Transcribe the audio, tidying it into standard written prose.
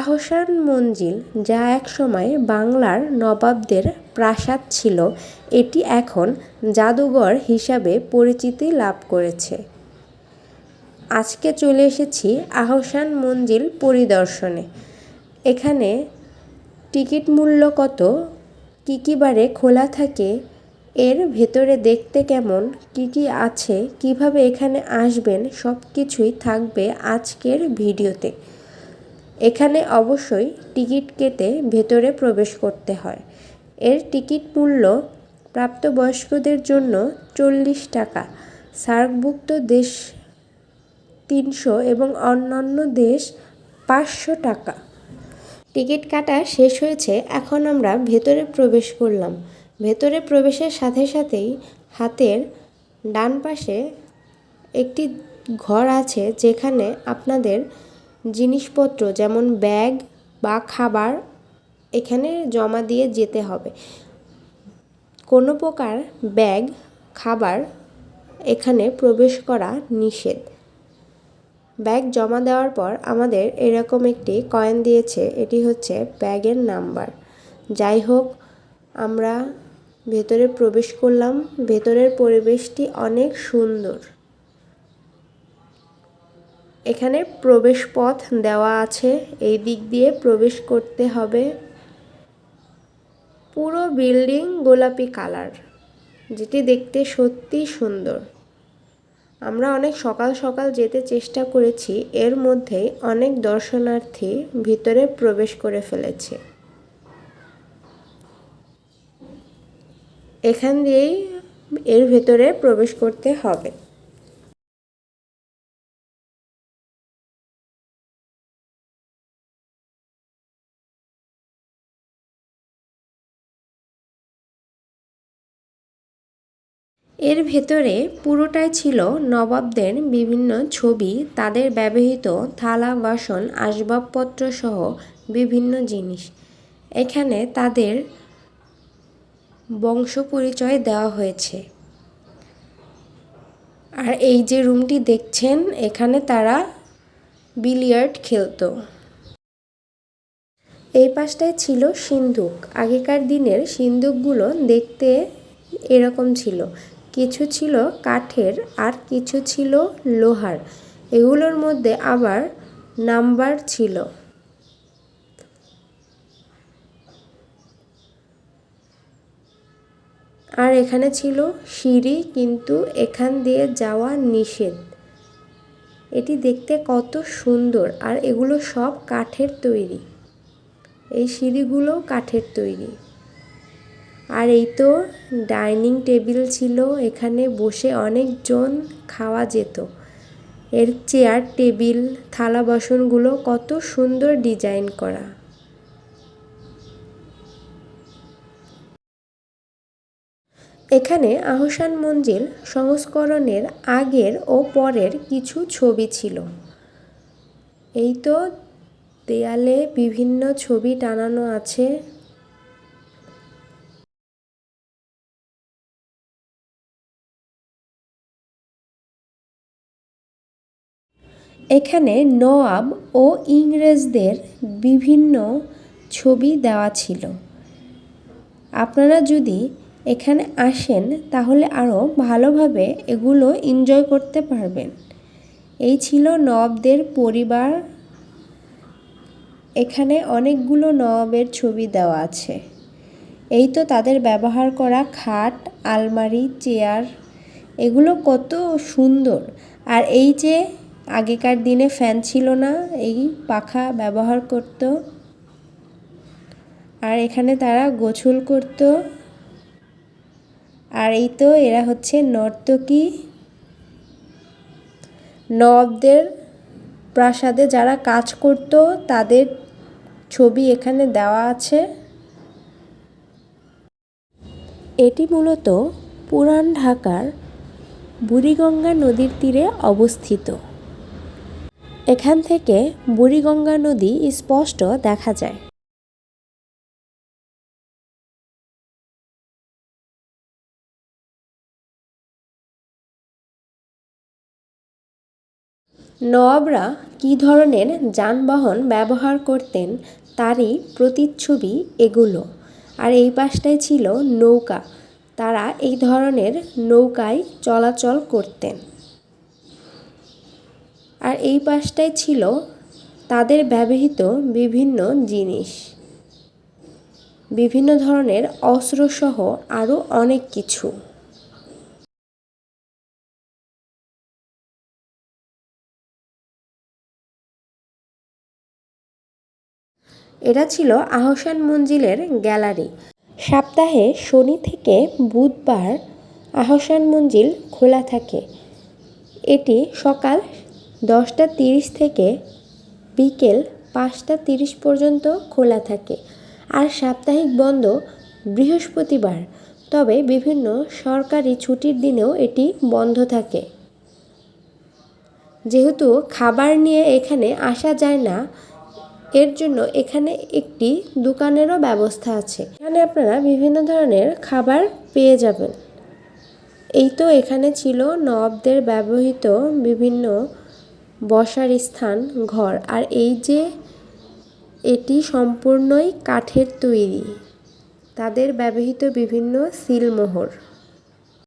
আহসান মঞ্জিল, যা একসময় বাংলার নবাবদের প্রাসাদ ছিল, এটি এখন জাদুঘর হিসাবে পরিচিতি লাভ করেছে। আজকে চলে এসেছি আহসান মঞ্জিল পরিদর্শনে। এখানে টিকিট মূল্য কত, কী কী বারে খোলা থাকে, এর ভেতরে দেখতে কেমন, কী কী আছে, কিভাবে এখানে আসবেন, সব কিছুই থাকবে আজকের ভিডিওতে। এখানে অবশ্যই টিকিট কেটে ভেতরে প্রবেশ করতে হয়। এর টিকিট মূল্য প্রাপ্তবয়স্কদের জন্য 40 টাকা, সার্কভুক্ত দেশ 300 এবং অন্যান্য দেশ 500 টাকা। টিকিট কাটা শেষ হয়েছে, এখন আমরা ভেতরে প্রবেশ করলাম। ভেতরে প্রবেশের সাথে সাথেই হাতের ডান পাশে একটি ঘর আছে, যেখানে আপনাদের জিনিসপত্র যেমন ব্যাগ বা খাবার এখানে জমা দিয়ে যেতে হবে। কোনো প্রকার ব্যাগ, খাবার এখানে প্রবেশ করা নিষেধ। ব্যাগ জমা দেওয়ার পর আমাদের এরকম একটি কয়েন দিয়েছে, এটি হচ্ছে ব্যাগের নাম্বার। যাই হোক, আমরা ভেতরে প্রবেশ করলাম। ভেতরের পরিবেশটি অনেক সুন্দর। এখানে প্রবেশ পথ দেওয়া আছে, এই দিক দিয়ে প্রবেশ করতে হবে। পুরো বিল্ডিং গোলাপি কালার, যেটি দেখতে সত্যি সুন্দর। আমরা অনেক সকাল সকাল যেতে চেষ্টা করেছি, এর মধ্যেই অনেক দর্শনার্থী ভিতরে প্রবেশ করে ফেলেছে। এখান দিয়েই এর ভেতরে প্রবেশ করতে হবে। এর ভেতরে পুরোটাই ছিল নবাবদের বিভিন্ন ছবি, তাদের ব্যবহৃত থালা বাসন, আসবাবপত্র সহ বিভিন্ন জিনিস। এখানে তাদের বংশ পরিচয় দেওয়া হয়েছে। আর এই যে রুমটি দেখছেন, এখানে তারা বিলিয়ার্ড খেলতো। এই পাশটায় ছিল সিন্দুক। আগেকার দিনের সিন্দুকগুলো দেখতে এরকম ছিল, কিছু ছিল কাঠের আর কিছু ছিল লোহার। এগুলোর মধ্যে আবার নাম্বার ছিল। আর এখানে ছিল সিঁড়ি, কিন্তু এখান দিয়ে যাওয়া নিষেধ। এটি দেখতে কত সুন্দর, আর এগুলো সব কাঠের তৈরি। এই সিঁড়িগুলো কাঠের তৈরি। আর এই তো ডাইনিং টেবিল ছিল, এখানে বসে অনেকজন খাওয়া যেত। এর চেয়ার, টেবিল, থালা বাসনগুলো কত সুন্দর ডিজাইন করা। এখানে আহসান মঞ্জিল সংস্করণের আগের ও পরের কিছু ছবি ছিল। এই তো দেয়ালে বিভিন্ন ছবি টানানো আছে। এখানে নওয়াব ও ইংরেজদের বিভিন্ন ছবি দেওয়া ছিল। আপনারা যদি এখানে আসেন, তাহলে আরও ভালোভাবে এগুলো এনজয় করতে পারবেন। এই ছিল নওয়াবদের পরিবার। এখানে অনেকগুলো নওয়াবের ছবি দেওয়া আছে। এই তো তাদের ব্যবহার করা খাট, আলমারি, চেয়ার, এগুলো কত সুন্দর। আর এই যে আগেকার দিনে ফ্যান ছিল না, এই পাখা ব্যবহার করত। আর এখানে তারা গোসল করত। আর এই তো এরা হচ্ছে নর্তকী। নবাবদের প্রাসাদে যারা কাজ করত, তাদের ছবি এখানে দেওয়া আছে। এটি মূলত পুরান ঢাকার বুড়িগঙ্গা নদীর তীরে অবস্থিত। এখান থেকে বুড়িগঙ্গা নদী স্পষ্ট দেখা যায়। নবাবরা কী ধরনের যানবাহন ব্যবহার করতেন তারই প্রতিচ্ছবি এগুলো। আর এই পাশটায় ছিল নৌকা, তারা এই ধরনের নৌকায় চলাচল করতেন। আর এই পাশটায় ছিল তাদের ব্যবহৃত বিভিন্ন জিনিস, বিভিন্ন ধরনের অস্ত্রসহ আরও অনেক কিছু। এটা ছিল আহসান মঞ্জিলের গ্যালারি। সপ্তাহে শনি থেকে বুধবার আহসান মঞ্জিল খোলা থাকে। এটি সকাল 10টা 30 থেকে বিকেল 5টা 30 পর্যন্ত খোলা থাকে। আর সাপ্তাহিক বন্ধ বৃহস্পতিবার, তবে বিভিন্ন সরকারি ছুটির দিনেও এটি বন্ধ থাকে। যেহেতু খাবার নিয়ে এখানে আসা যায় না, এর জন্য এখানে একটি দোকানেরও ব্যবস্থা আছে। এখানে আপনারা বিভিন্ন ধরনের খাবার পেয়ে যাবেন। এই তো এখানে ছিল নবাবদের ব্যবহৃত বিভিন্ন বসার স্থান, ঘর। আর এই যে এটি সম্পূর্ণই কাঠের তৈরি, তাদের ব্যবহৃত বিভিন্ন সিলমোহর।